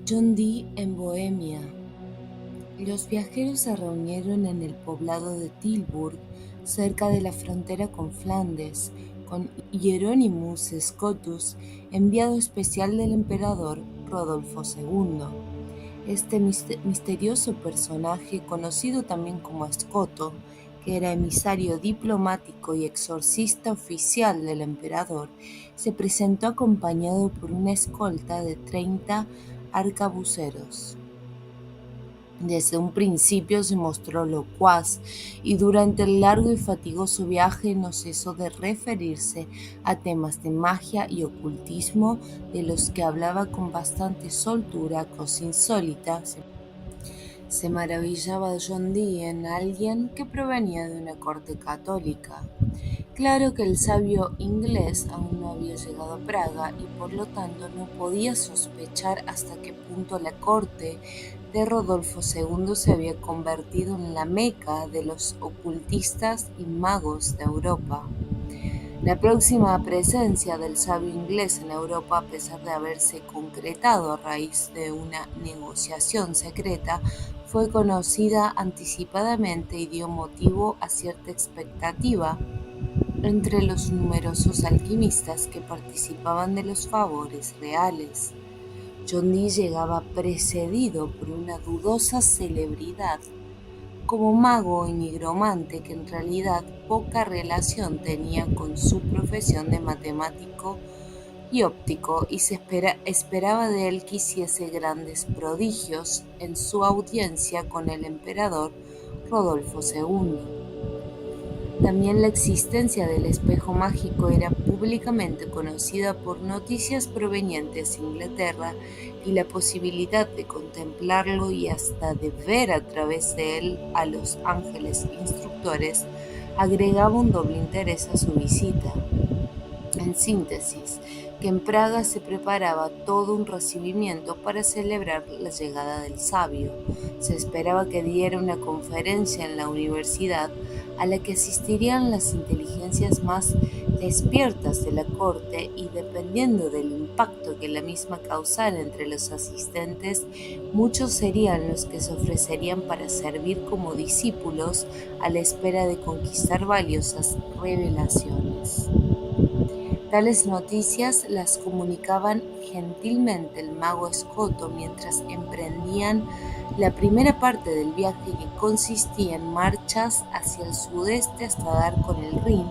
John Dee en Bohemia. Los viajeros se reunieron en el poblado de Tilburg, cerca de la frontera con Flandes, con Hieronymus Scotus, enviado especial del emperador Rodolfo II. Este misterioso personaje, conocido también como Scoto, que era emisario diplomático y exorcista oficial del emperador, se presentó acompañado por una escolta de 30 arcabuceros. Desde un principio se mostró locuaz y durante el largo y fatigoso viaje no cesó de referirse a temas de magia y ocultismo de los que hablaba con bastante soltura, cosa insólita. Se maravillaba John Dee en alguien que provenía de una corte católica. Claro que el sabio inglés aún no había llegado a Praga y por lo tanto no podía sospechar hasta qué punto la corte de Rodolfo II se había convertido en la meca de los ocultistas y magos de Europa. La próxima presencia del sabio inglés en Europa, a pesar de haberse concretado a raíz de una negociación secreta, fue conocida anticipadamente y dio motivo a cierta expectativa entre los numerosos alquimistas que participaban de los favores reales. John Dee llegaba precedido por una dudosa celebridad como mago y nigromante que en realidad poca relación tenía con su profesión de matemático y óptico, y se esperaba de él que hiciese grandes prodigios en su audiencia con el emperador Rodolfo II. También la existencia del espejo mágico era públicamente conocida por noticias provenientes de Inglaterra, y la posibilidad de contemplarlo y hasta de ver a través de él a los ángeles instructores agregaba un doble interés a su visita. En síntesis, que en Praga se preparaba todo un recibimiento para celebrar la llegada del sabio. Se esperaba que diera una conferencia en la universidad a la que asistirían las inteligencias más despiertas de la corte, y dependiendo del impacto que la misma causara entre los asistentes, muchos serían los que se ofrecerían para servir como discípulos a la espera de conquistar valiosas revelaciones. Tales noticias las comunicaban gentilmente el mago Scoto mientras emprendían la primera parte del viaje, que consistía en marchas hacia el sudeste hasta dar con el Rin,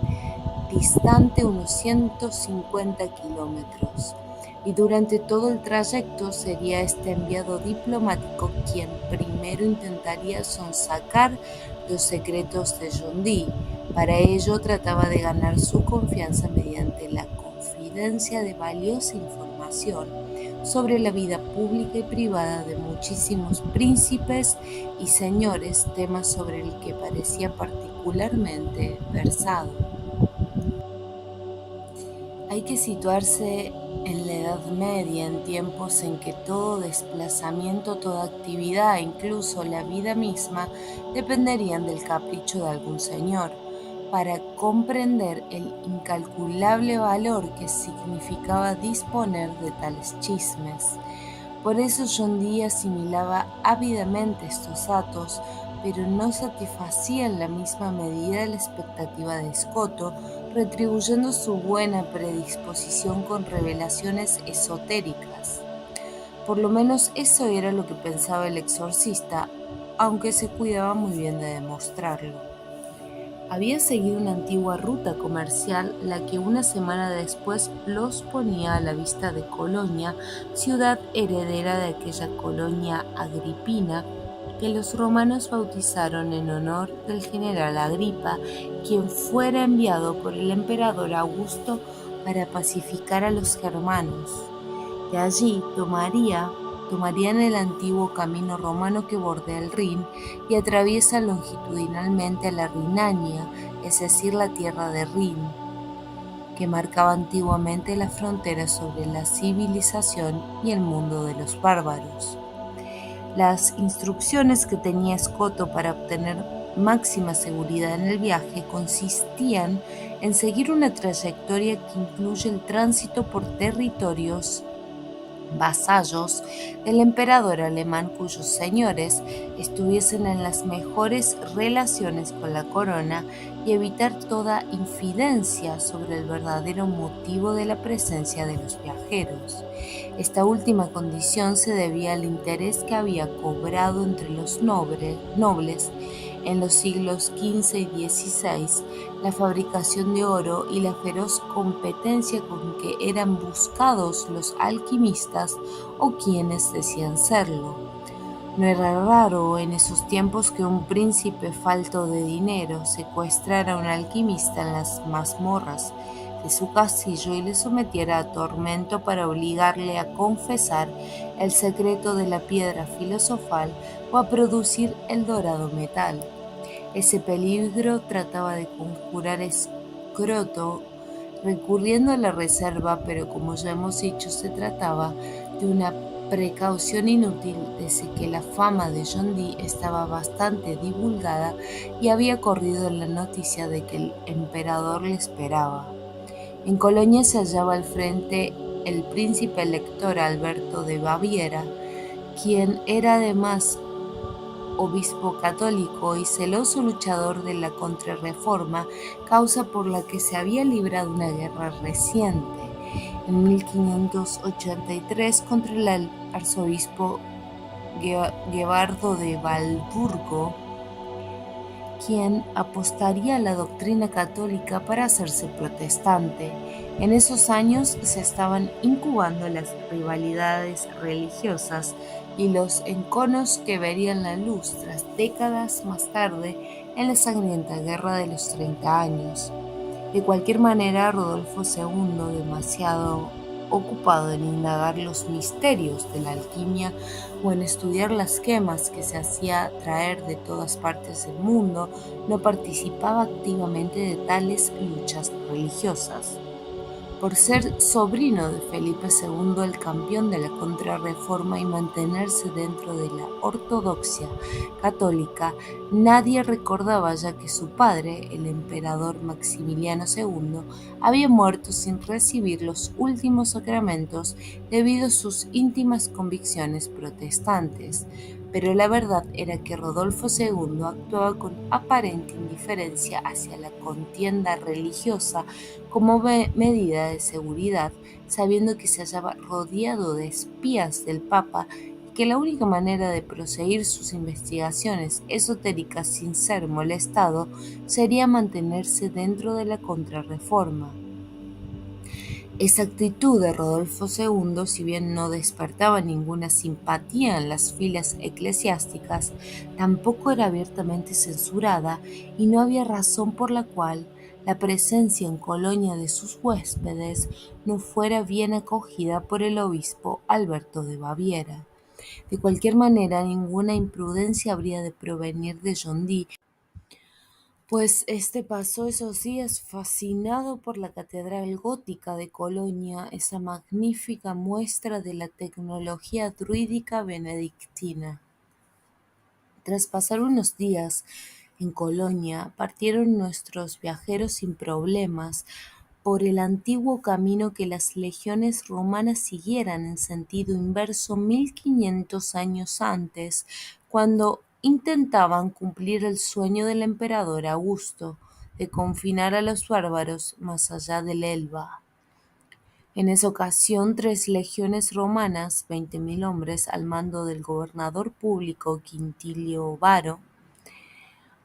distante unos 150 kilómetros. Y durante todo el trayecto sería este enviado diplomático quien primero intentaría sonsacar los secretos de John Dee. Para ello trataba de ganar su confianza mediante la confidencia de valiosa información sobre la vida pública y privada de muchísimos príncipes y señores, temas sobre el que parecía particularmente versado. Hay que situarse en la Edad Media, en tiempos en que todo desplazamiento, toda actividad, incluso la vida misma, dependerían del capricho de algún señor, para comprender el incalculable valor que significaba disponer de tales chismes. Por eso John Dee asimilaba ávidamente estos datos, pero no satisfacía en la misma medida la expectativa de Scoto, retribuyendo su buena predisposición con revelaciones esotéricas. Por lo menos eso era lo que pensaba el exorcista, aunque se cuidaba muy bien de demostrarlo. Había seguido una antigua ruta comercial, la que una semana después los ponía a la vista de Colonia, ciudad heredera de aquella colonia agripina que los romanos bautizaron en honor del general Agripa, quien fuera enviado por el emperador Augusto para pacificar a los germanos. De allí tomarían el antiguo camino romano que bordea el Rin y atraviesa longitudinalmente a la Renania, es decir, la tierra de Rin, que marcaba antiguamente la frontera sobre la civilización y el mundo de los bárbaros. Las instrucciones que tenía Scoto para obtener máxima seguridad en el viaje consistían en seguir una trayectoria que incluye el tránsito por territorios vasallos del emperador alemán cuyos señores estuviesen en las mejores relaciones con la corona y evitar toda infidencia sobre el verdadero motivo de la presencia de los viajeros. Esta última condición se debía al interés que había cobrado entre los nobles en los siglos XV y XVI la fabricación de oro y la feroz competencia con que eran buscados los alquimistas o quienes decían serlo. No era raro en esos tiempos que un príncipe falto de dinero secuestrara a un alquimista en las mazmorras de su castillo y le sometiera a tormento para obligarle a confesar el secreto de la piedra filosofal o a producir el dorado metal. Ese peligro trataba de conjurar Escroto recurriendo a la reserva, pero como ya hemos dicho, se trataba de una precaución inútil desde que la fama de John Dee estaba bastante divulgada y había corrido la noticia de que el emperador le esperaba. En Colonia se hallaba al frente el príncipe elector Alberto de Baviera, quien era además obispo católico y celoso luchador de la Contrarreforma, causa por la que se había librado una guerra reciente, en 1583, contra el arzobispo Gebardo de Valburgo, quien apostaría a la doctrina católica para hacerse protestante. En esos años se estaban incubando las rivalidades religiosas y los enconos que verían la luz tras décadas más tarde en la sangrienta Guerra de los 30 años. De cualquier manera, Rodolfo II, demasiado ocupado en indagar los misterios de la alquimia o en estudiar las gemas que se hacía traer de todas partes del mundo, no participaba activamente de tales luchas religiosas. Por ser sobrino de Felipe II, el campeón de la Contrarreforma, y mantenerse dentro de la ortodoxia católica, nadie recordaba ya que su padre, el emperador Maximiliano II, había muerto sin recibir los últimos sacramentos debido a sus íntimas convicciones protestantes. Pero la verdad era que Rodolfo II actuaba con aparente indiferencia hacia la contienda religiosa como medida de seguridad, sabiendo que se hallaba rodeado de espías del Papa y que la única manera de proseguir sus investigaciones esotéricas sin ser molestado sería mantenerse dentro de la Contrarreforma. Esa actitud de Rodolfo II, si bien no despertaba ninguna simpatía en las filas eclesiásticas, tampoco era abiertamente censurada y no había razón por la cual la presencia en Colonia de sus huéspedes no fuera bien acogida por el obispo Alberto de Baviera. De cualquier manera, ninguna imprudencia habría de provenir de John Dee, pues este pasó esos días fascinado por la catedral gótica de Colonia, esa magnífica muestra de la tecnología druídica benedictina. Tras pasar unos días en Colonia, partieron nuestros viajeros sin problemas por el antiguo camino que las legiones romanas siguieran en sentido inverso 1500 años antes, cuando intentaban cumplir el sueño del emperador Augusto de confinar a los bárbaros más allá del Elba. En esa ocasión, 3 legiones romanas, 20.000 hombres, al mando del gobernador público Quintilio Varo,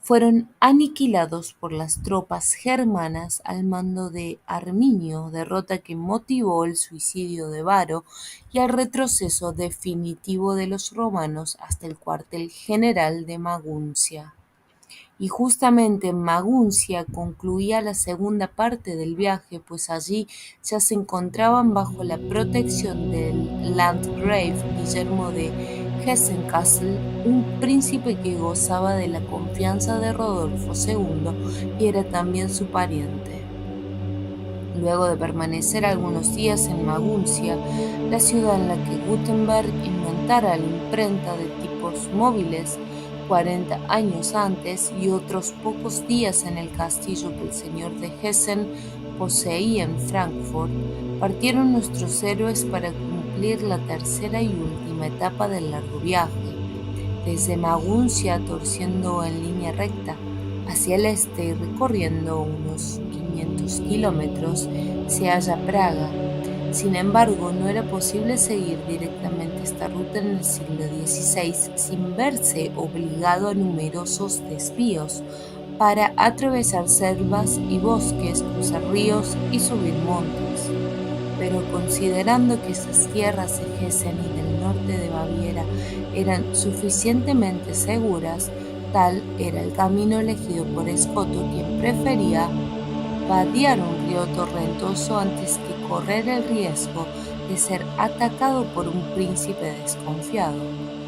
fueron aniquilados por las tropas germanas al mando de Arminio, derrota que motivó el suicidio de Varo y el retroceso definitivo de los romanos hasta el cuartel general de Maguncia. Y justamente en Maguncia concluía la segunda parte del viaje, pues allí ya se encontraban bajo la protección del landgrave Guillermo de Hessen-Kassel, un príncipe que gozaba de la confianza de Rodolfo II y era también su pariente. Luego de permanecer algunos días en Maguncia, la ciudad en la que Gutenberg inventara la imprenta de tipos móviles 40 años antes, y otros pocos días en el castillo que el señor de Hessen poseía en Frankfurt, partieron nuestros héroes para cumplir cumplir la tercera y última etapa del largo viaje. Desde Maguncia, torciendo en línea recta hacia el este y recorriendo unos 500 kilómetros, se halla Praga. Sin embargo, no era posible seguir directamente esta ruta en el siglo XVI sin verse obligado a numerosos desvíos para atravesar selvas y bosques, cruzar ríos y subir montes. Pero considerando que esas tierras de Hessen y del norte de Baviera eran suficientemente seguras, tal era el camino elegido por Escoto, quien prefería vadear un río torrentoso antes que correr el riesgo de ser atacado por un príncipe desconfiado.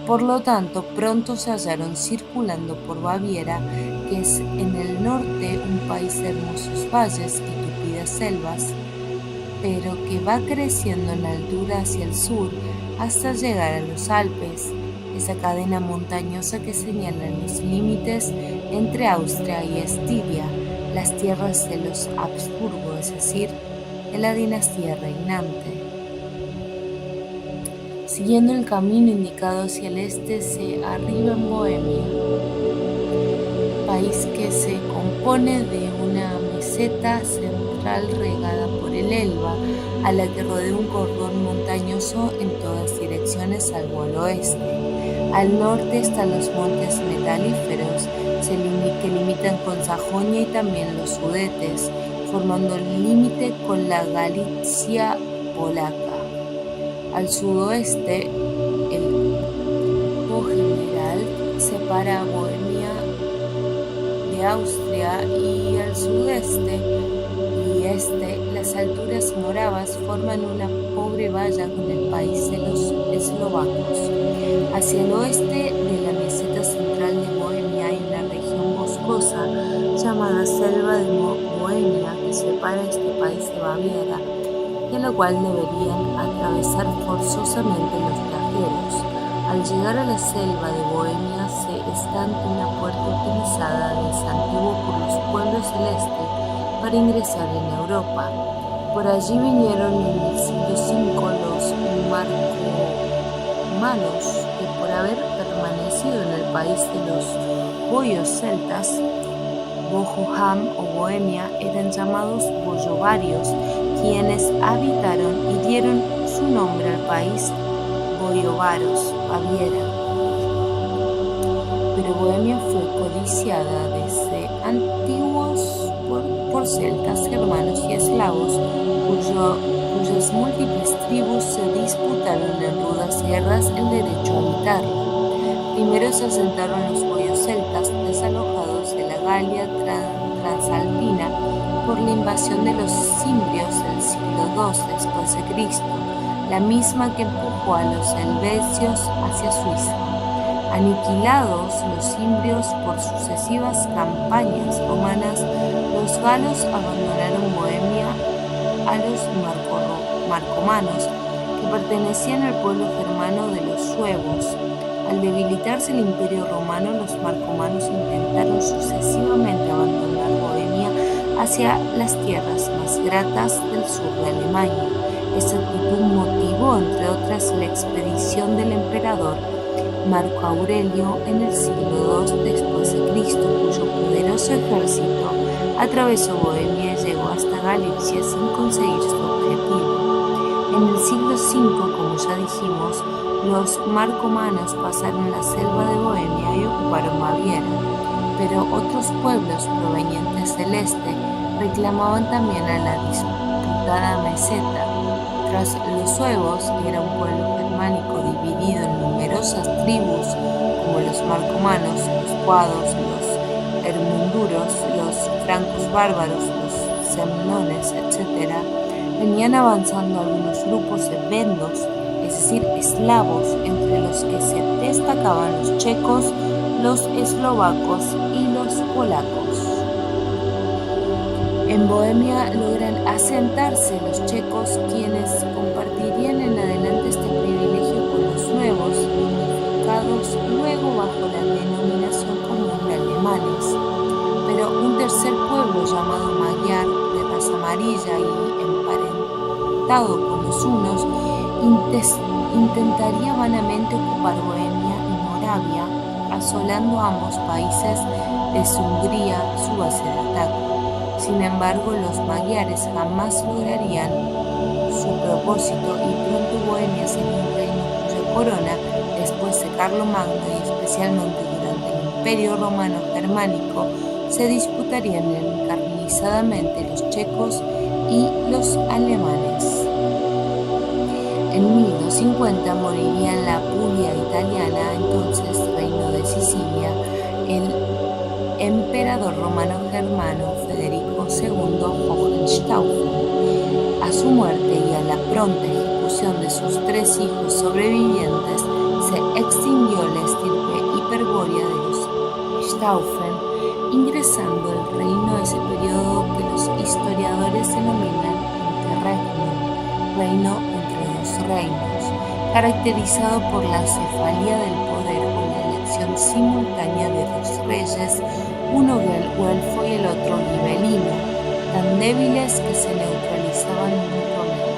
Por lo tanto, pronto se hallaron circulando por Baviera, que es en el norte un país de hermosos valles y tupidas selvas, pero que va creciendo en altura hacia el sur hasta llegar a los Alpes, esa cadena montañosa que señala los límites entre Austria y Estiria, las tierras de los Habsburgo, es decir, de la dinastía reinante. Siguiendo el camino indicado hacia el este, se arriba en Bohemia, país que se compone de una meseta central regada por el Elba, a la que rodea un cordón montañoso en todas direcciones salvo al oeste. Al norte están los montes metalíferos, que limitan con Sajonia y también los Sudetes, formando el límite con la Galicia polaca. Al sudoeste, el Po General separa a Bohemia de Austria, y al sudeste y este, las alturas moravas forman una pobre valla con el país de los eslovacos. Hacia el oeste de la meseta central de Bohemia hay una región boscosa llamada Selva de Bohemia, que separa este país de Baviera, y a la cual deberían atravesar forzosamente los viajeros. Al llegar a la selva de Bohemia se está ante una puerta utilizada desde antiguo por los pueblos del este para ingresar en Europa. Por allí vinieron en el siglo V los marcomanos, que por haber permanecido en el país de los boios celtas, Bohemia o Bohemia, eran llamados boyovarios, quienes habitaron y dieron su nombre al país Boiovaros, Baviera. Pero Bohemia fue codiciada desde antiguos por celtas, germanos y eslavos, cuyas múltiples tribus se disputaron en rudas guerras el derecho a habitarla. Primero se asentaron los boios celtas, desalojados de la Galia transalpina por la invasión de los cimbrios del siglo II después de Cristo, la misma que empujó a los helvecios hacia Suiza. Aniquilados los cimbrios por sucesivas campañas romanas, los galos abandonaron Bohemia a los marcomanos, que pertenecían al pueblo germano de los suevos. Al debilitarse el imperio romano, los marcomanos intentaron sucesivamente abandonar Bohemia hacia las tierras más gratas del sur de Alemania. Esta actitud motivó, entre otras, la expedición del emperador Marco Aurelio en el siglo II después de Cristo, cuyo poderoso ejército atravesó Bohemia y llegó hasta Galicia sin conseguir su objetivo. En el siglo V, como ya dijimos, los marcomanos pasaron la selva de Bohemia y ocuparon Baviera, pero otros pueblos provenientes del este reclamaban también a la disputada meseta. Tras los suevos, que era un pueblo germánico dividido en numerosas tribus, como los marcomanos, los guados, los hermunduros, los francos bárbaros, los semnones, etc., venían avanzando algunos grupos de vendos, es decir, eslavos, entre los que se destacaban los checos, los eslovacos y los polacos. En Bohemia logran asentarse los checos, quienes compartirían en adelante este privilegio con los nuevos, unificados luego bajo la denominación común de alemanes. Pero un tercer pueblo llamado Magyar, de raza amarilla y emparentado con los hunos, intentaría vanamente ocupar Bohemia y Moravia, asolando ambos países desde Hungría su base de ataque. Sin embargo, los magiares jamás lograrían su propósito y pronto Bohemia sería un reino cuya corona, después de Carlomagno y especialmente durante el Imperio Romano Germánico, se disputarían encarnizadamente los checos y los alemanes. En 1250 moriría en la Apulia italiana, entonces reino de Sicilia, el emperador romano-germano Federico II Hohenstaufen. A su muerte y a la pronta ejecución de sus 3 hijos sobrevivientes, se extinguió la estirpe hiperbórea de los Staufen, ingresando el reino a ese periodo que los historiadores denominan interregnum, reino entre dos reinos, caracterizado por la cefalía del poder con la elección simultánea de 2 reyes, uno güelfo y el otro gibelino, tan débiles que se neutralizaban mutuamente.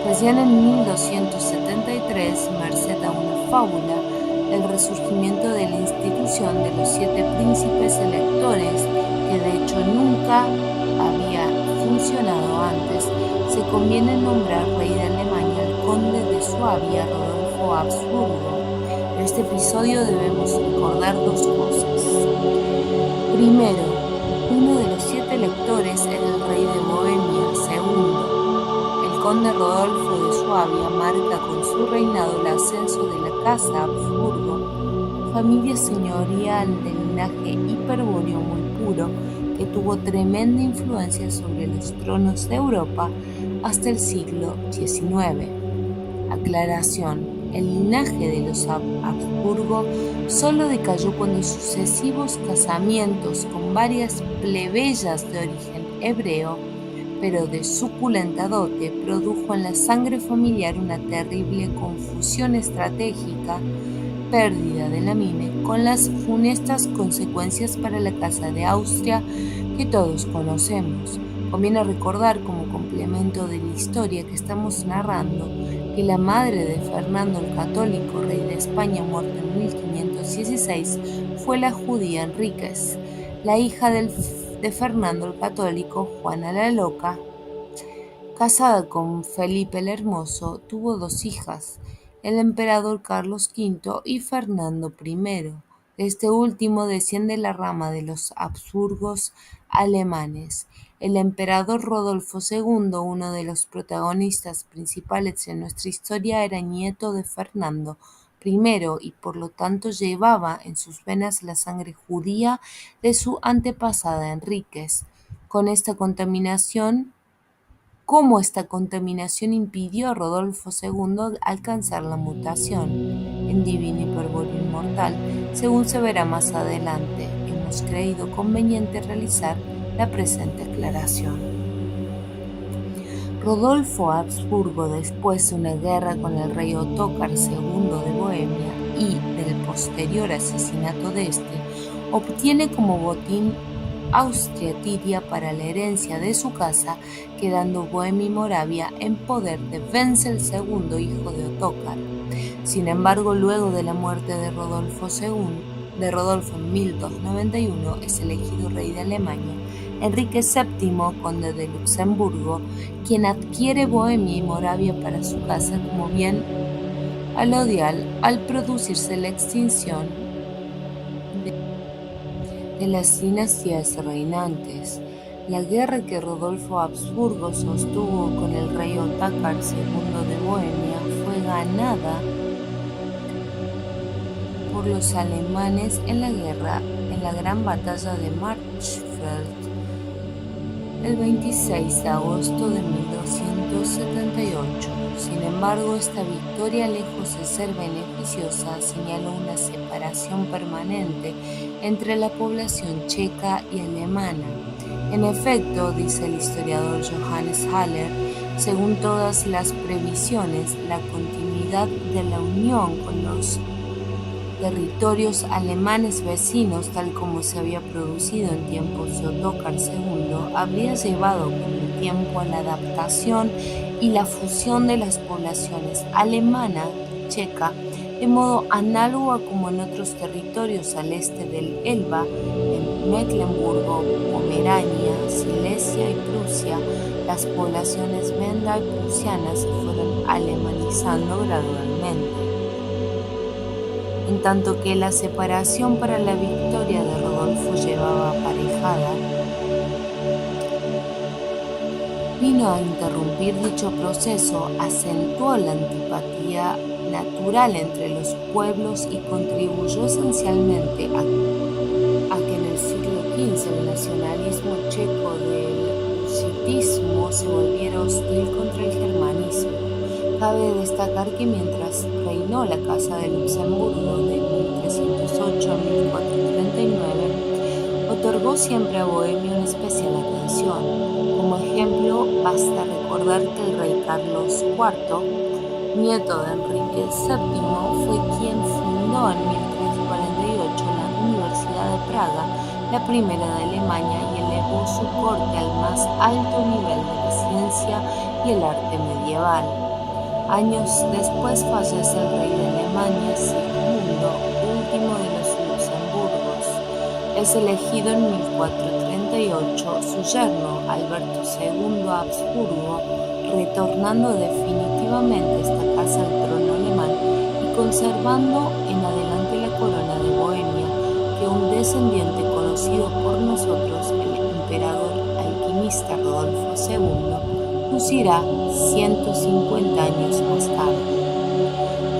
Recién en 1273, merced a una fábula, el resurgimiento de la institución de los 7 príncipes electores, que de hecho nunca había funcionado antes, se conviene nombrar rey de Alemania al conde de Suabia, Rodolfo Habsburgo. En este episodio debemos recordar 2 cosas. Primero, uno de los 7 electores era el rey de Bohemia. Segundo, el conde Rodolfo de Suabia marca con su reinado el ascenso de la casa Habsburgo, familia señorial de linaje hiperbóreo muy puro, que tuvo tremenda influencia sobre los tronos de Europa hasta el siglo XIX. Aclaración: el linaje de los Habsburgo solo decayó cuando sucesivos casamientos con varias plebeyas de origen hebreo, pero de suculenta dote, produjo en la sangre familiar una terrible confusión estratégica, pérdida de la mine, con las funestas consecuencias para la Casa de Austria que todos conocemos. Conviene recordar, como complemento de la historia que estamos narrando, que la madre de Fernando el Católico, rey de España muerto en 1516, fue la judía Enríquez. La hija de Fernando el Católico, Juana la Loca, casada con Felipe el Hermoso, tuvo 2 hijas, el emperador Carlos V y Fernando I. De este último desciende la rama de los Habsburgos alemanes. El emperador Rodolfo II, uno de los protagonistas principales en nuestra historia, era nieto de Fernando I y por lo tanto llevaba en sus venas la sangre judía de su antepasada Enríquez. Cómo esta contaminación impidió a Rodolfo II alcanzar la mutación en divino hiperbóreo inmortal, según se verá más adelante, hemos creído conveniente realizar la presente aclaración. Rodolfo Habsburgo, después de una guerra con el rey Ottokar II de Bohemia y del posterior asesinato de este, obtiene como botín Austria-Estiria para la herencia de su casa, quedando Bohemia y Moravia en poder de Wenzel II, hijo de Ottokar. Sin embargo, luego de la muerte de Rodolfo en 1291, es elegido rey de Alemania Enrique VII, conde de Luxemburgo, quien adquiere Bohemia y Moravia para su casa como bien alodial al producirse la extinción de las dinastías reinantes. La guerra que Rodolfo Habsburgo sostuvo con el rey Ottokar II de Bohemia fue ganada por los alemanes en la gran batalla de Marchfeld el 26 de agosto de 1278. Sin embargo, esta victoria, lejos de ser beneficiosa, señaló una separación permanente entre la población checa y alemana. En efecto, dice el historiador Johannes Haller, según todas las previsiones, la continuidad de la unión con los territorios alemanes vecinos, tal como se había producido en tiempos de Ottokar II, habría llevado con el tiempo a la adaptación y la fusión de las poblaciones alemana, checa, de modo análogo a como en otros territorios al este del Elba, en Mecklemburgo, Pomerania, Silesia y Prusia, las poblaciones venda y prusianas se fueron alemanizando gradualmente. En tanto que la separación para la victoria de Rodolfo llevaba aparejada, vino a interrumpir dicho proceso, acentuó la antipatía natural entre los pueblos y contribuyó esencialmente a que en el siglo XV el nacionalismo checo del husitismo se volviera hostil contra el germanismo. Cabe destacar que mientras reinó la Casa de Luxemburgo de 1308 a 1439, otorgó siempre a Bohemia una especial atención. Como ejemplo, basta recordar que el rey Carlos IV, nieto de Enrique VII, fue quien fundó en 1348 la Universidad de Praga, la primera de Alemania, y elevó su corte al más alto nivel de la ciencia y el arte medieval. Años después fallece el rey de Alemania, Sigmundo, último de los Luxemburgos. Es elegido en 1438 su yerno, Alberto II Habsburgo, retornando definitivamente esta casa al trono alemán y conservando en adelante la corona de Bohemia, que un descendiente conocido por nosotros, el emperador alquimista Rodolfo II, lucirá 150 años más tarde.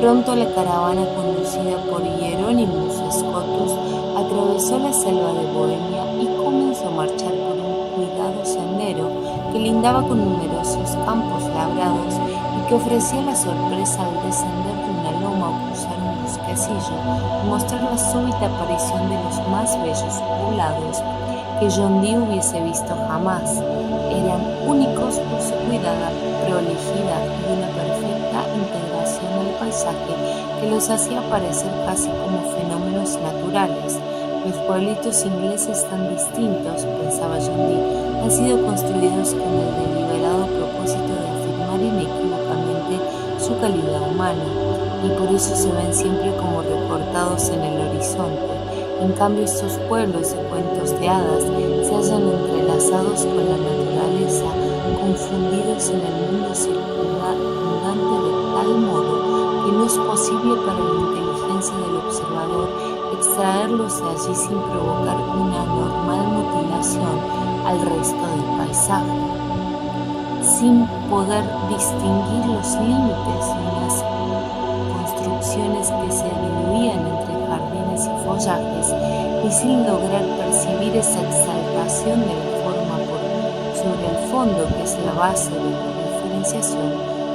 Pronto la caravana conducida por Hieronymus Scotus atravesó la selva de Bohemia y comenzó a marchar por un cuidado sendero que lindaba con numerosos campos labrados y que ofrecía la sorpresa al descender de una loma o cruzar un bosquecillo y mostrar la súbita aparición de los más bellos poblados que John Dee hubiese visto jamás. Eran únicos por su cuidada prolijidad y una perfecta integración al paisaje que los hacía parecer casi como fenómenos naturales. Los pueblitos ingleses tan distintos, pensaba John Dee, han sido construidos con el deliberado propósito de afirmar inequívocamente su calidad humana, y por eso se ven siempre como recortados en el horizonte. En cambio, estos pueblos de cuentos de hadas se hallan entrelazados con la naturaleza, confundidos en el mundo circundante de tal modo que no es posible para la inteligencia del observador extraerlos de allí sin provocar una anormal mutilación al resto del paisaje. Sin poder distinguir los límites de unas construcciones que se diluían entre jardines y follajes, y sin lograr percibir esa exaltación de la forma por sobre el fondo que es la base de la diferenciación,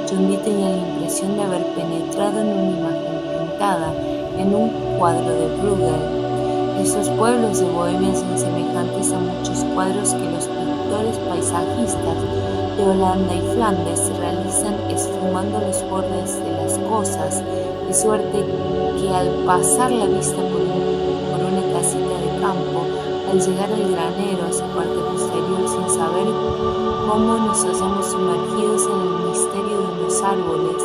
John Dee tenía la impresión de haber penetrado en una imagen pintada en un cuadro de Bruegel. Estos pueblos de Bohemia son semejantes a muchos cuadros que los pintores paisajistas de Holanda y Flandes realizan esfumando los bordes de las cosas, de suerte que al pasar la vista por una casita de campo, al llegar al granero, a su parte posterior, sin saber cómo nos hallamos sumergidos en el misterio de unos árboles,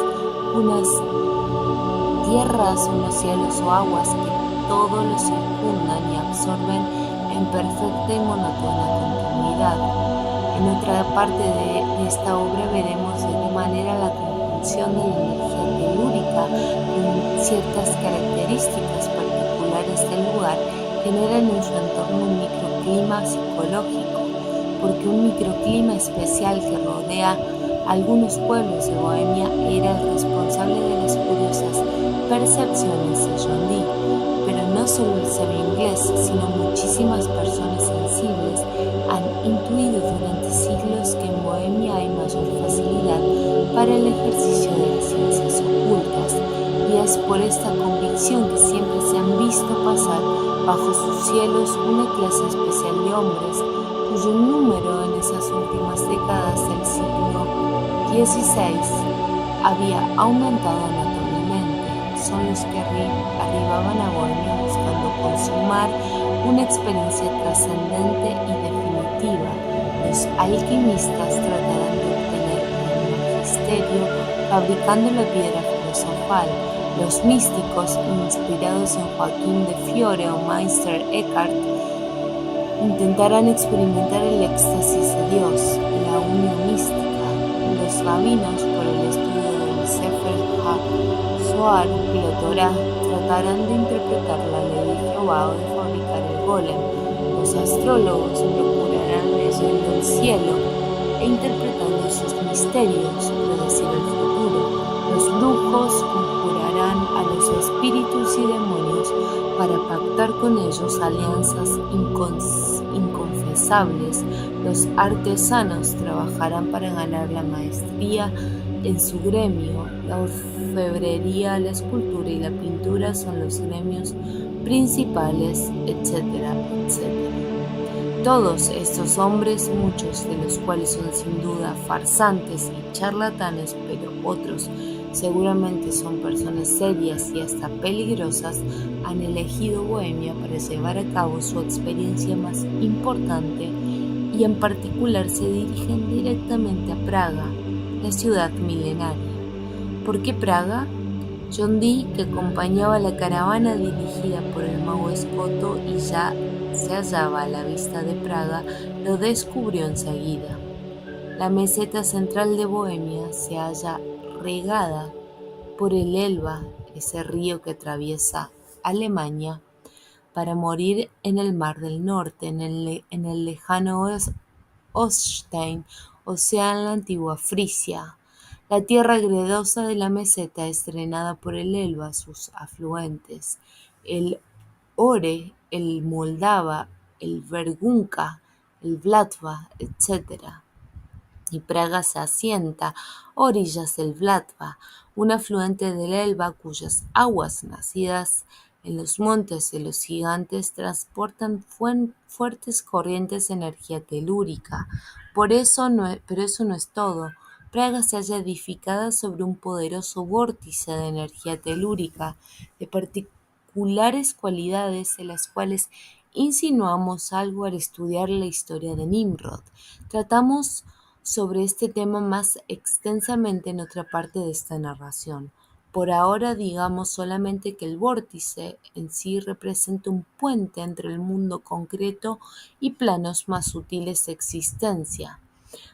unas tierras, unos cielos o aguas que todo lo circundan y absorben en perfecta y monótona continuidad. En otra parte de esta obra veremos de qué manera la conjunción de la energía telúrica con ciertas características particulares del lugar generan en su entorno un microclima psicológico, porque un microclima especial que rodea algunos pueblos de Bohemia era el responsable de las curiosas percepciones de John Dee. Pero no solo el sabio inglés, sino muchísimas personas sensibles han intuido durante siglos que en Bohemia hay mayor facilidad para el ejercicio de las ciencias ocultas, y es por esta convicción que siempre se han visto pasar bajo sus cielos una clase especial de hombres cuyo número en esas últimas décadas del siglo XVI había aumentado notablemente. Son los que arribaban a Bohemia buscando consumar una experiencia trascendente y definitiva. Los alquimistas tratarán de obtener una misterio fabricando la piedra filosofal. Los místicos, inspirados en Joaquín de Fiore o Meister Eckhart, intentarán experimentar el éxtasis de Dios, la unión mística. Los rabinos, por el estudio del Sefer HaZohar y la Torá, tratarán de interpretar la ley de Jehová o de fabricar el golem. Los astrólogos procurarán leyendo el cielo e interpretando sus misterios, predecir el futuro. Los brujos conjurarán a los espíritus y demonios para pactar con ellos alianzas inconfesables. Los artesanos trabajarán para ganar la maestría en su gremio. La orfebrería, la escultura y la pintura son los gremios principales, etcétera, etcétera. Todos estos hombres, muchos de los cuales son sin duda farsantes y charlatanes, pero otros seguramente son personas serias y hasta peligrosas, han elegido Bohemia para llevar a cabo su experiencia más importante y en particular se dirigen directamente a Praga, la ciudad milenaria. ¿Por qué Praga? John Dee, que acompañaba la caravana dirigida por el mago Escoto y ya se hallaba a la vista de Praga, lo descubrió enseguida. La meseta central de Bohemia se halla regada por el Elba, ese río que atraviesa Alemania, para morir en el Mar del Norte, en el lejano Oststein, o sea, en la antigua Frisia. La tierra gredosa de la meseta es drenada por el Elba, sus afluentes, el Ore, el Moldava, el Vergunca, el Vlatva, etc. Y Praga se asienta a orillas del Vlatva, un afluente del Elba cuyas aguas nacidas en los montes de los gigantes transportan fuertes corrientes de energía telúrica. Pero eso no es todo. Praga se halla edificada sobre un poderoso vórtice de energía telúrica, de particulares cualidades de las cuales insinuamos algo al estudiar la historia de Nimrod. Tratamos sobre este tema más extensamente en otra parte de esta narración. Por ahora digamos solamente que el vórtice en sí representa un puente entre el mundo concreto y planos más sutiles de existencia.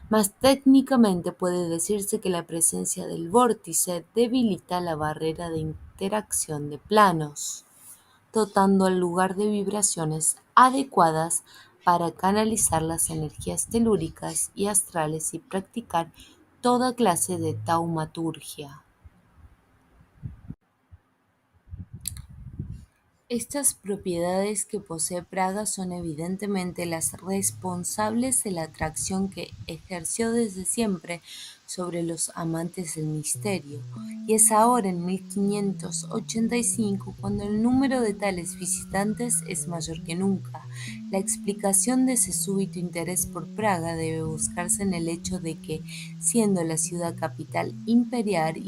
Más técnicamente puede decirse que la presencia del vórtice debilita la barrera de interacción de planos, dotando al lugar de vibraciones adecuadas para canalizar las energías telúricas y astrales y practicar toda clase de taumaturgia. Estas propiedades que posee Praga son evidentemente las responsables de la atracción que ejerció desde siempre sobre los amantes del misterio, y es ahora en 1585 cuando el número de tales visitantes es mayor que nunca. La explicación de ese súbito interés por Praga debe buscarse en el hecho de que, siendo la ciudad capital imperial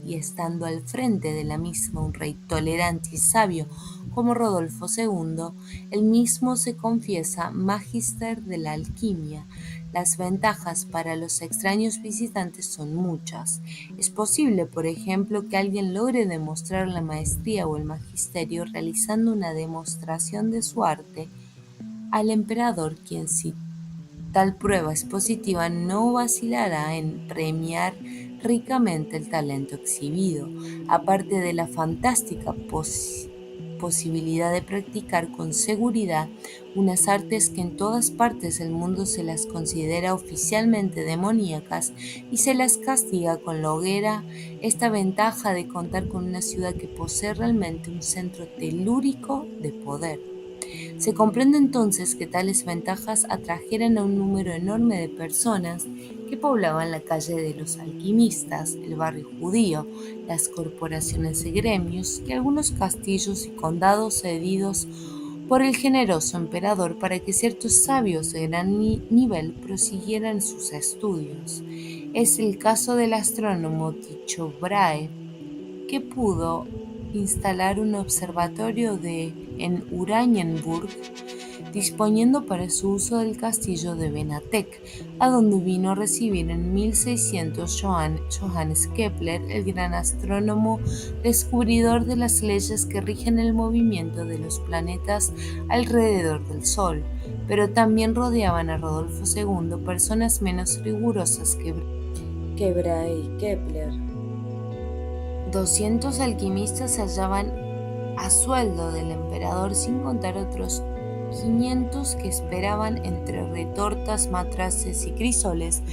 y estando al frente de la misma un rey tolerante y sabio como Rodolfo II, él mismo se confiesa magister de la alquimia. Las ventajas para los extraños visitantes son muchas. Es posible, por ejemplo, que alguien logre demostrar la maestría o el magisterio realizando una demostración de su arte al emperador, quien, si tal prueba es positiva, no vacilará en premiar ricamente el talento exhibido, aparte de la fantástica posibilidad de practicar con seguridad unas artes que en todas partes del mundo se las considera oficialmente demoníacas y se las castiga con la hoguera. Esta ventaja de contar con una ciudad que posee realmente un centro telúrico de poder. Se comprende entonces que tales ventajas atrajeran a un número enorme de personas que poblaban la calle de los alquimistas, el barrio judío, las corporaciones de gremios y algunos castillos y condados cedidos por el generoso emperador para que ciertos sabios de gran nivel prosiguieran sus estudios. Es el caso del astrónomo Tycho Brahe, que pudo instalar un observatorio en Uranienburg disponiendo para su uso del castillo de Benátek, a donde vino a recibir en 1600 Johannes Kepler, el gran astrónomo descubridor de las leyes que rigen el movimiento de los planetas alrededor del Sol. Pero también rodeaban a Rodolfo II personas menos rigurosas que Brahe y Kepler. 200 alquimistas se hallaban a sueldo del emperador, sin contar otros 500 que esperaban entre retortas, matraces y crisoles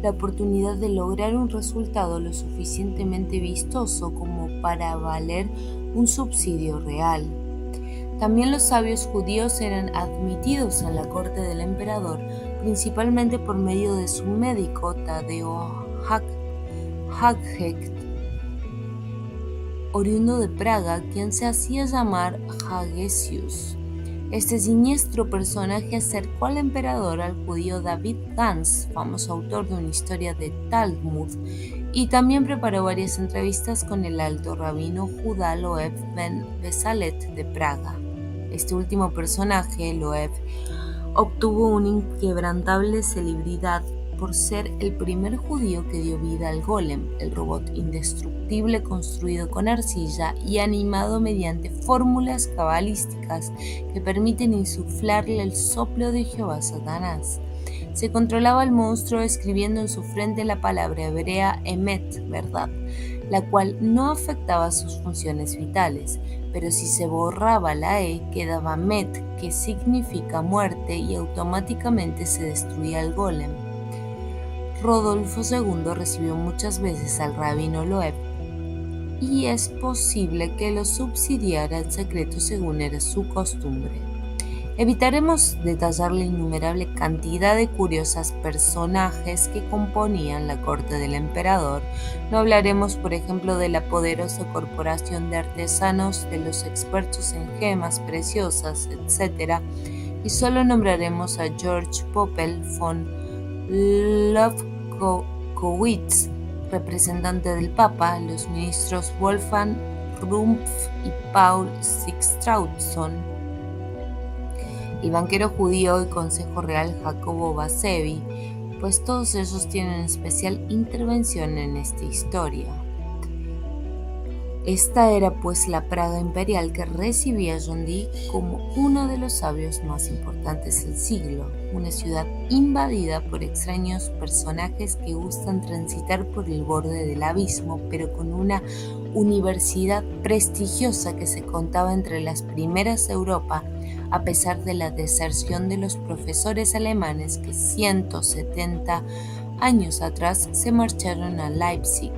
la oportunidad de lograr un resultado lo suficientemente vistoso como para valer un subsidio real. También los sabios judíos eran admitidos en la corte del emperador, principalmente por medio de su médico Tadeo Haghecht, oriundo de Praga, quien se hacía llamar Hagesius. Este siniestro personaje acercó al emperador al judío David Gans, famoso autor de una historia de Talmud, y también preparó varias entrevistas con el alto rabino Judá Loev ben Besalet de Praga. Este último personaje, Loev, obtuvo una inquebrantable celebridad por ser el primer judío que dio vida al golem, el robot indestructible construido con arcilla y animado mediante fórmulas cabalísticas que permiten insuflarle el soplo de Jehová Satanás. Se controlaba al monstruo escribiendo en su frente la palabra hebrea emet, verdad, la cual no afectaba sus funciones vitales, pero si se borraba la e, quedaba met, que significa muerte, y automáticamente se destruía el golem. Rodolfo II recibió muchas veces al rabino Loev, y es posible que lo subsidiara en secreto según era su costumbre. Evitaremos detallar la innumerable cantidad de curiosos personajes que componían la corte del emperador. No hablaremos, por ejemplo, de la poderosa corporación de artesanos, de los expertos en gemas preciosas, etc., y solo nombraremos a George Poppel von Lobkowitz, representante del Papa, los ministros Wolfgang Rumpf y Paul Sigtraudsson, el banquero judío y consejo real Jacobo Basevi, pues todos ellos tienen especial intervención en esta historia. Esta era pues la Praga imperial que recibía a John Dee como uno de los sabios más importantes del siglo, una ciudad invadida por extraños personajes que gustan transitar por el borde del abismo, pero con una universidad prestigiosa que se contaba entre las primeras de Europa, a pesar de la deserción de los profesores alemanes que 170 años atrás se marcharon a Leipzig.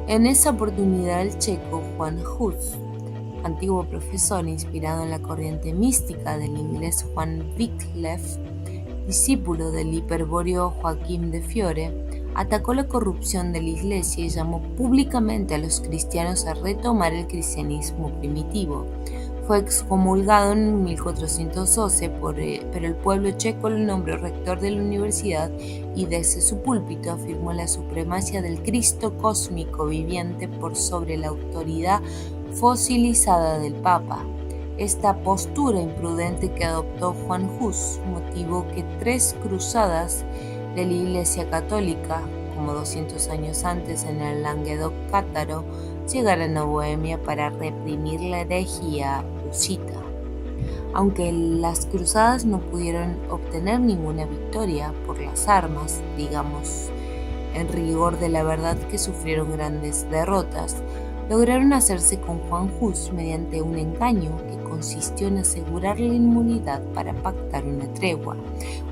En esa oportunidad el checo Juan Hus, antiguo profesor inspirado en la corriente mística del inglés Juan Wycliffe, discípulo del hiperbóreo Joaquim de Fiore, atacó la corrupción de la Iglesia y llamó públicamente a los cristianos a retomar el cristianismo primitivo. Fue excomulgado en 1412, pero el pueblo checo lo nombró rector de la universidad y desde su púlpito afirmó la supremacía del Cristo cósmico viviente por sobre la autoridad fosilizada del Papa. Esta postura imprudente que adoptó Juan Hus motivó que 3 cruzadas de la Iglesia Católica, como 200 años antes en el Languedoc cátaro, llegaran a Bohemia para reprimir la herejía husita. Aunque las cruzadas no pudieron obtener ninguna victoria por las armas, digamos, en rigor de la verdad que sufrieron grandes derrotas, lograron hacerse con Juan Hus mediante un engaño que consistió en asegurar la inmunidad para pactar una tregua.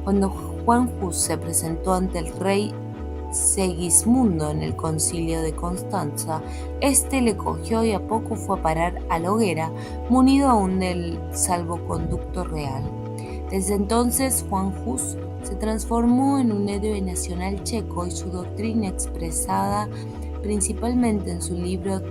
Cuando Juan Hus se presentó ante el rey Segismundo en el concilio de Constanza, este le cogió y a poco fue a parar a la hoguera, munido aún del salvoconducto real. Desde entonces Juan Hus se transformó en un héroe nacional checo y su doctrina, expresada principalmente en su libro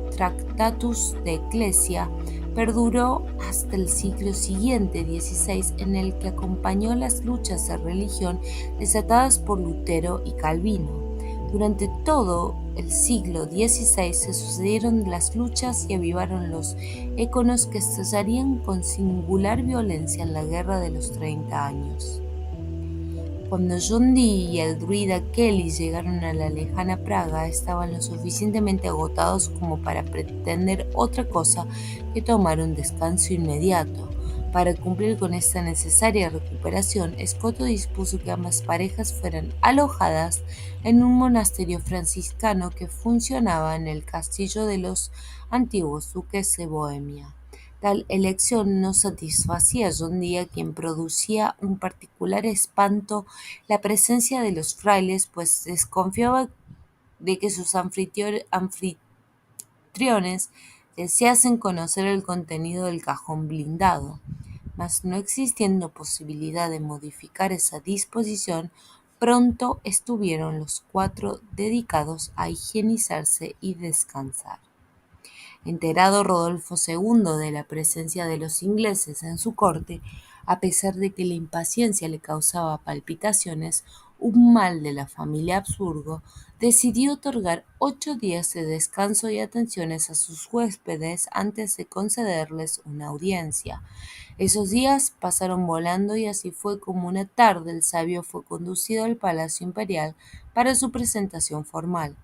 Tractatus de Ecclesia, perduró hasta el siglo siguiente, XVI, en el que acompañó las luchas de religión desatadas por Lutero y Calvino. Durante todo el siglo XVI se sucedieron las luchas y avivaron los éconos que estallarían con singular violencia en la Guerra de los 30 años. Cuando John Dee y el druida Kelly llegaron a la lejana Praga, estaban lo suficientemente agotados como para pretender otra cosa que tomar un descanso inmediato. Para cumplir con esta necesaria recuperación, Escoto dispuso que ambas parejas fueran alojadas en un monasterio franciscano que funcionaba en el castillo de los antiguos duques de Bohemia. Tal elección no satisfacía a John Dee, a quien producía un particular espanto la presencia de los frailes, pues desconfiaba de que sus anfitriones deseasen conocer el contenido del cajón blindado. Mas no existiendo posibilidad de modificar esa disposición, pronto estuvieron los cuatro dedicados a higienizarse y descansar. Enterado Rodolfo II de la presencia de los ingleses en su corte, a pesar de que la impaciencia le causaba palpitaciones, un mal de la familia Habsburgo, decidió otorgar 8 días de descanso y atenciones a sus huéspedes antes de concederles una audiencia. Esos días pasaron volando y así fue como una tarde el sabio fue conducido al Palacio Imperial para su presentación formal.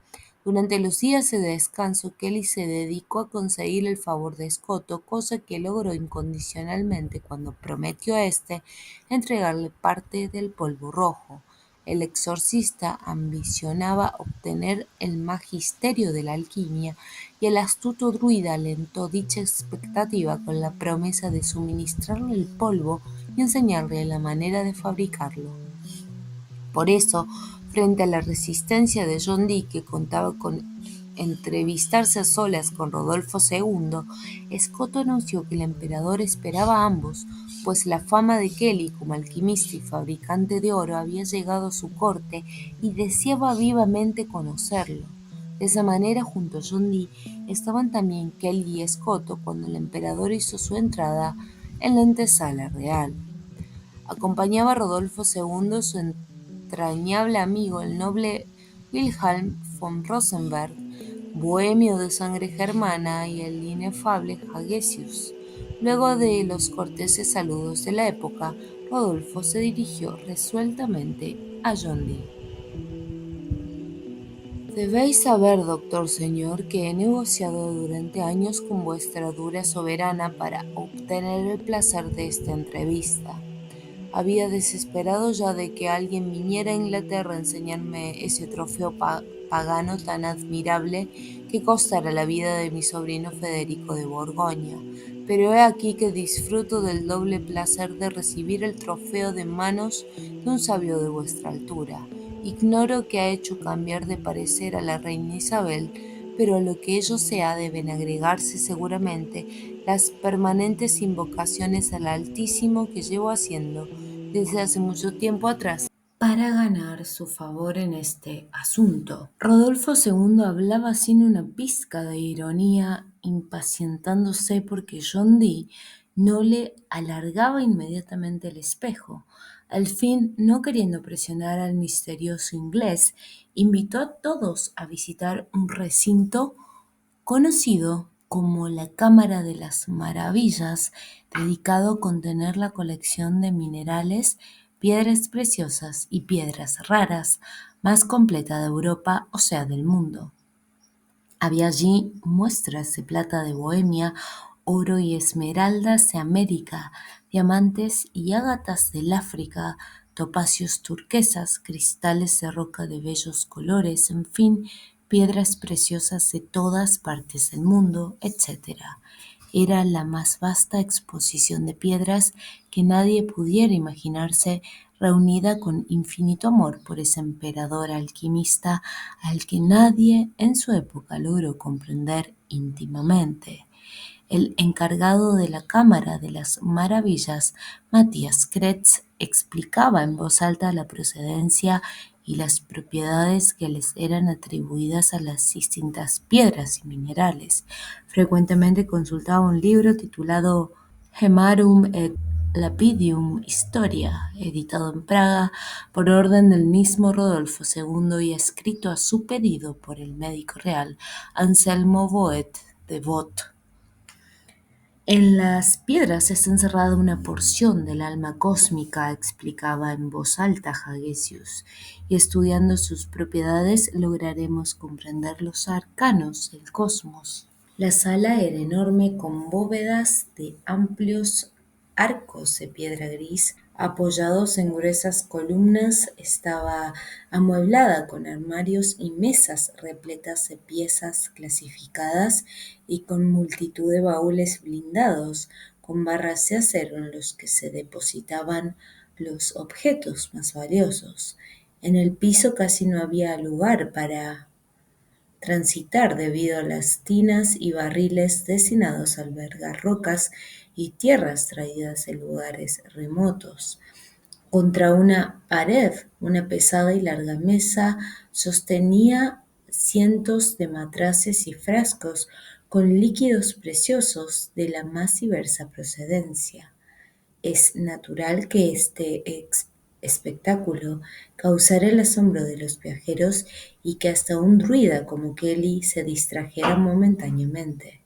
Durante los días de descanso, Kelly se dedicó a conseguir el favor de Escoto, cosa que logró incondicionalmente cuando prometió a éste entregarle parte del polvo rojo. El exorcista ambicionaba obtener el magisterio de la alquimia y el astuto druida alentó dicha expectativa con la promesa de suministrarle el polvo y enseñarle la manera de fabricarlo. Por eso, frente a la resistencia de John Dee, que contaba con entrevistarse a solas con Rodolfo II, Escoto anunció que el emperador esperaba a ambos, pues la fama de Kelly como alquimista y fabricante de oro había llegado a su corte y deseaba vivamente conocerlo. De esa manera, junto a John Dee, estaban también Kelly y Escoto cuando el emperador hizo su entrada en la antesala real. Acompañaba a Rodolfo II su entrañable amigo, el noble Wilhelm von Rosenberg, bohemio de sangre germana, y el inefable Hagesius. Luego de los corteses saludos de la época, Rodolfo se dirigió resueltamente a John Dee. Debéis saber, doctor señor, que he negociado durante años con vuestra dura soberana para obtener el placer de esta entrevista. Había desesperado ya de que alguien viniera a Inglaterra a enseñarme ese trofeo pagano tan admirable que costara la vida de mi sobrino Federico de Borgoña. Pero he aquí que disfruto del doble placer de recibir el trofeo de manos de un sabio de vuestra altura. Ignoro qué ha hecho cambiar de parecer a la reina Isabel, pero a lo que ello sea deben agregarse seguramente las permanentes invocaciones al Altísimo que llevo haciendo desde hace mucho tiempo atrás para ganar su favor en este asunto. Rodolfo II hablaba sin una pizca de ironía, impacientándose porque John Dee no le alargaba inmediatamente el espejo. Al fin, no queriendo presionar al misterioso inglés, invitó a todos a visitar un recinto conocido como la Cámara de las Maravillas, dedicado a contener la colección de minerales, piedras preciosas y piedras raras más completa de Europa, o sea, del mundo. Había allí muestras de plata de Bohemia, oro y esmeraldas de América, diamantes y ágatas del África, topacios turquesas, cristales de roca de bellos colores, en fin, piedras preciosas de todas partes del mundo, etc. Era la más vasta exposición de piedras que nadie pudiera imaginarse, reunida con infinito amor por ese emperador alquimista al que nadie en su época logró comprender íntimamente. El encargado de la Cámara de las Maravillas, Matías Kretz, explicaba en voz alta la procedencia y las propiedades que les eran atribuidas a las distintas piedras y minerales. Frecuentemente consultaba un libro titulado Gemarum et Lapidum Historia, editado en Praga por orden del mismo Rodolfo II y escrito a su pedido por el médico real Anselmo Voet de Vot. En las piedras está encerrada una porción del alma cósmica, explicaba en voz alta Hagesius, y estudiando sus propiedades lograremos comprender los arcanos del cosmos. La sala era enorme con bóvedas de amplios arcos de piedra gris apoyados en gruesas columnas. Estaba amueblada con armarios y mesas repletas de piezas clasificadas y con multitud de baúles blindados con barras de acero en los que se depositaban los objetos más valiosos. En el piso casi no había lugar para transitar debido a las tinas y barriles destinados a albergar rocas y tierras traídas de lugares remotos. Contra una pared, una pesada y larga mesa sostenía cientos de matraces y frascos con líquidos preciosos de la más diversa procedencia. Es natural que este espectáculo causara el asombro de los viajeros y que hasta un druida como Kelly se distrajera momentáneamente.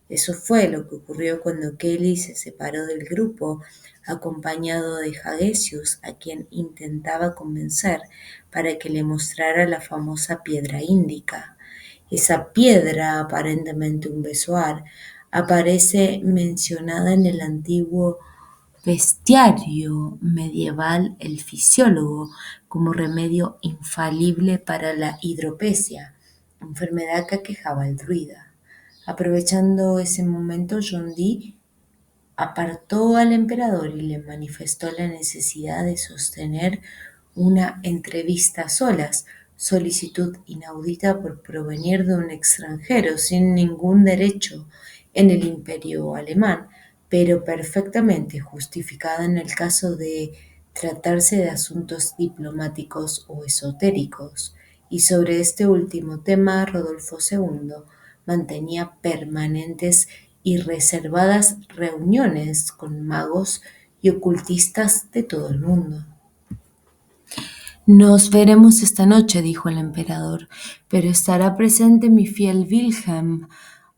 Eso fue lo que ocurrió cuando Kelly se separó del grupo, acompañado de Hagesius, a quien intentaba convencer para que le mostrara la famosa piedra índica. Esa piedra, aparentemente un besoar, aparece mencionada en el antiguo bestiario medieval El Fisiólogo como remedio infalible para la hidropesia, enfermedad que aquejaba al druida. Aprovechando ese momento, John Dee apartó al emperador y le manifestó la necesidad de sostener una entrevista a solas, solicitud inaudita por provenir de un extranjero sin ningún derecho en el Imperio alemán, pero perfectamente justificada en el caso de tratarse de asuntos diplomáticos o esotéricos. Y sobre este último tema, Rodolfo II mantenía permanentes y reservadas reuniones con magos y ocultistas de todo el mundo. Nos veremos esta noche, dijo el emperador, pero estará presente mi fiel Wilhelm,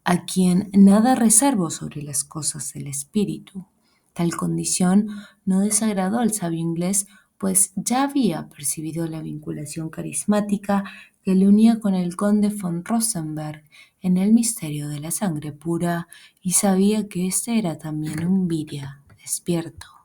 a quien nada reservo sobre las cosas del espíritu. Tal condición no desagradó al sabio inglés, pues ya había percibido la vinculación carismática que le unía con el conde von Rosenberg en el misterio de la sangre pura y sabía que este era también un Viria despierto.